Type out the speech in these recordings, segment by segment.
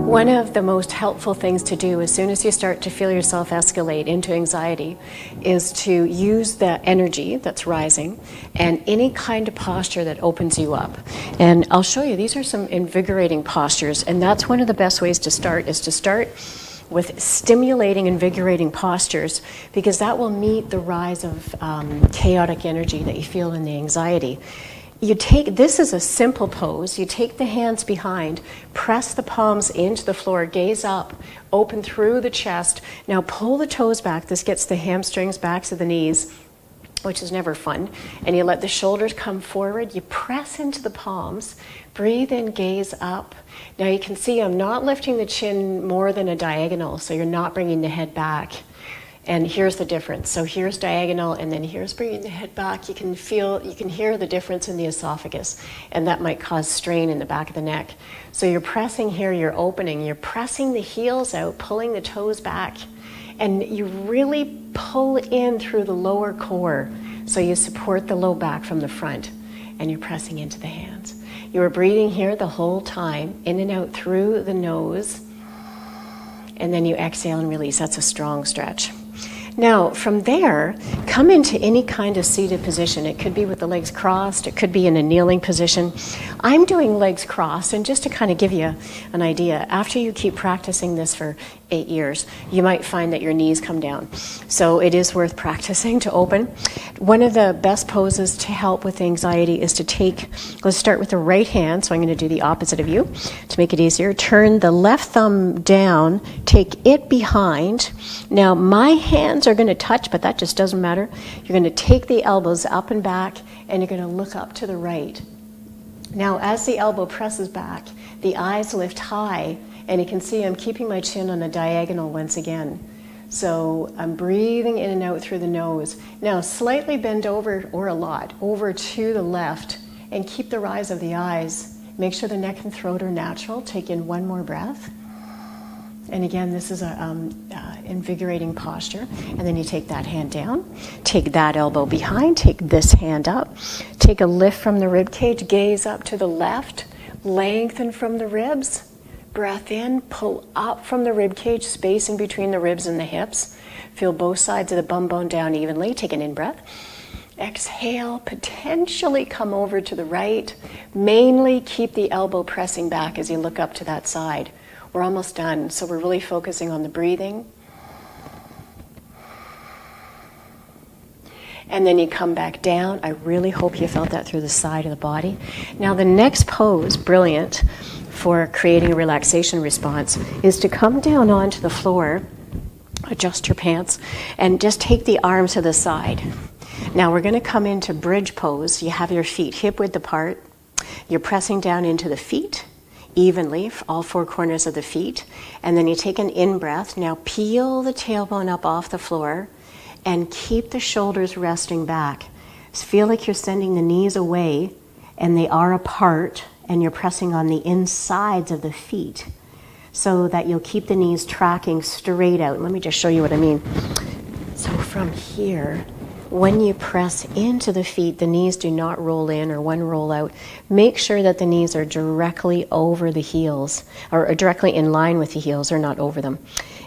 One of the most helpful things to do as soon as you start to feel yourself escalate into anxiety is to use the energy that's rising and any kind of posture that opens you up. And I'll show you, these are some invigorating postures, and that's one of the best ways to start, is to start with stimulating, invigorating postures, because that will meet the rise of chaotic energy that you feel in the anxiety. This is a simple pose. You take the hands behind, press the palms into the floor, gaze up, open through the chest. Now pull the toes back. This gets the hamstrings, backs of the knees, which is never fun. And you let the shoulders come forward. You press into the palms, breathe in, gaze up. Now you can see I'm not lifting the chin more than a diagonal, so you're not bringing the head back. And here's the difference. So here's diagonal, and then here's bringing the head back. You can hear the difference in the esophagus, and that might cause strain in the back of the neck. So you're pressing here, you're opening, you're pressing the heels out, pulling the toes back, and you really pull in through the lower core. So you support the low back from the front, and you're pressing into the hands. You are breathing here the whole time, in and out through the nose, and then you exhale and release. That's a strong stretch. Now, from there, come into any kind of seated position. It could be with the legs crossed. It could be in a kneeling position. I'm doing legs crossed, and just to kind of give you an idea, after you keep practicing this for 8 years, you might find that your knees come down. So it is worth practicing to open. One of the best poses to help with anxiety is to let's start with the right hand. So I'm going to do the opposite of you to make it easier. Turn the left thumb down, take it behind. Now my hands are going to touch, but that just doesn't matter. You're going to take the elbows up and back, and you're going to look up to the right. Now as the elbow presses back, the eyes lift high, and you can see I'm keeping my chin on a diagonal once again. So I'm breathing in and out through the nose. Now slightly bend over, or a lot, over to the left, and keep the rise of the eyes. Make sure the neck and throat are natural. Take in one more breath. And again, this is an invigorating posture. And then you take that hand down, take that elbow behind, take this hand up, take a lift from the rib cage, gaze up to the left, lengthen from the ribs, breath in, pull up from the rib cage, space in between the ribs and the hips. Feel both sides of the bum bone down evenly. Take an in-breath. Exhale, potentially come over to the right. Mainly keep the elbow pressing back as you look up to that side. We're almost done, so we're really focusing on the breathing. And then you come back down. I really hope you felt that through the side of the body. Now the next pose, brilliant for creating a relaxation response, is to come down onto the floor, adjust your pants, and just take the arms to the side. Now we're going to come into bridge pose. You have your feet hip width apart. You're pressing down into the feet evenly, all four corners of the feet, and then you take an in-breath. Now peel the tailbone up off the floor and keep the shoulders resting back. Feel like you're sending the knees away, and they are apart, and you're pressing on the insides of the feet so that you'll keep the knees tracking straight out. Let me just show you what I mean. So from here, when you press into the feet, the knees do not roll in or one roll out. Make sure that the knees are directly over the heels, or directly in line with the heels, or not over them.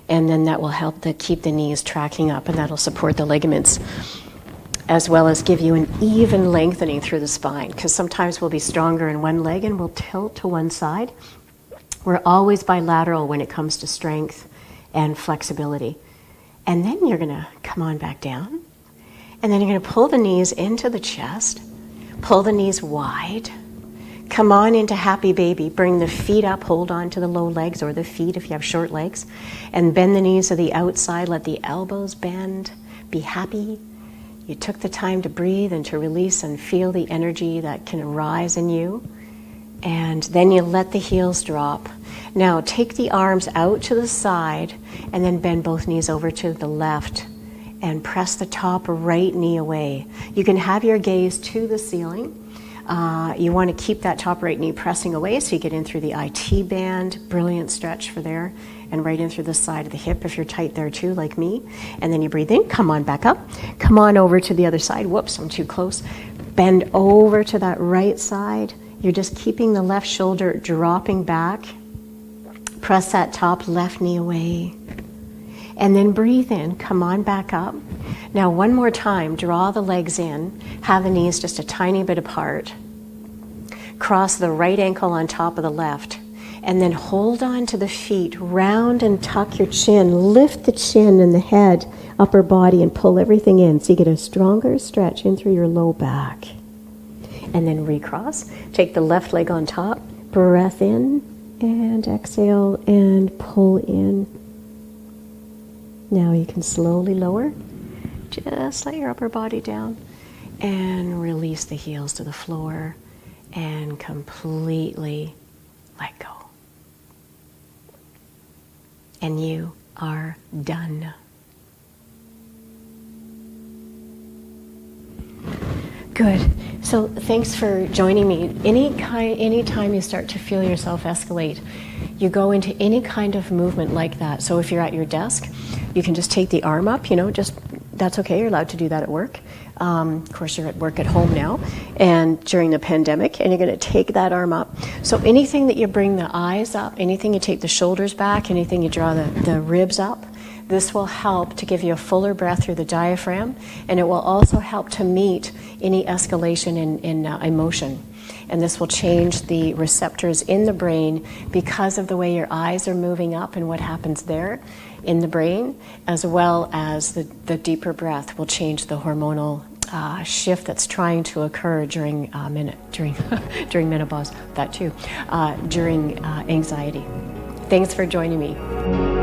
And then that will help to keep the knees tracking up, and that'll support the ligaments, as well as give you an even lengthening through the spine, because sometimes we'll be stronger in one leg and we'll tilt to one side. We're always bilateral when it comes to strength and flexibility. And then you're going to come on back down. And then you're going to pull the knees into the chest, pull the knees wide, come on into happy baby, bring the feet up, hold on to the low legs or the feet if you have short legs, and bend the knees to the outside, let the elbows bend, be happy. You took the time to breathe and to release and feel the energy that can arise in you. And then you let the heels drop. Now take the arms out to the side and then bend both knees over to the left and press the top right knee away. You can have your gaze to the ceiling. You want to keep that top right knee pressing away so you get in through the IT band. Brilliant stretch for there. And right in through the side of the hip if you're tight there too, like me. And then you breathe in, come on back up. Come on over to the other side. Whoops, I'm too close. Bend over to that right side. You're just keeping the left shoulder dropping back. Press that top left knee away. And then breathe in, come on back up. Now one more time, draw the legs in, have the knees just a tiny bit apart. Cross the right ankle on top of the left. And then hold on to the feet, round and tuck your chin. Lift the chin and the head, upper body, and pull everything in. So you get a stronger stretch in through your low back. And then recross. Take the left leg on top. Breath in and exhale and pull in. Now you can slowly lower. Just let your upper body down. And release the heels to the floor. And completely let go. And you are done. Good. So thanks for joining me. Anytime you start to feel yourself escalate, you go into any kind of movement like that. So if you're at your desk, you can just take the arm up, that's okay, you're allowed to do that at work. Of course, you're at work at home now and during the pandemic, and you're going to take that arm up. So anything that you bring the eyes up, anything you take the shoulders back, anything you draw the ribs up, this will help to give you a fuller breath through the diaphragm, and it will also help to meet any escalation in emotion. And this will change the receptors in the brain because of the way your eyes are moving up and what happens there in the brain, as well as the deeper breath will change the hormonal shift that's trying to occur during during menopause, that too, during anxiety. Thanks for joining me.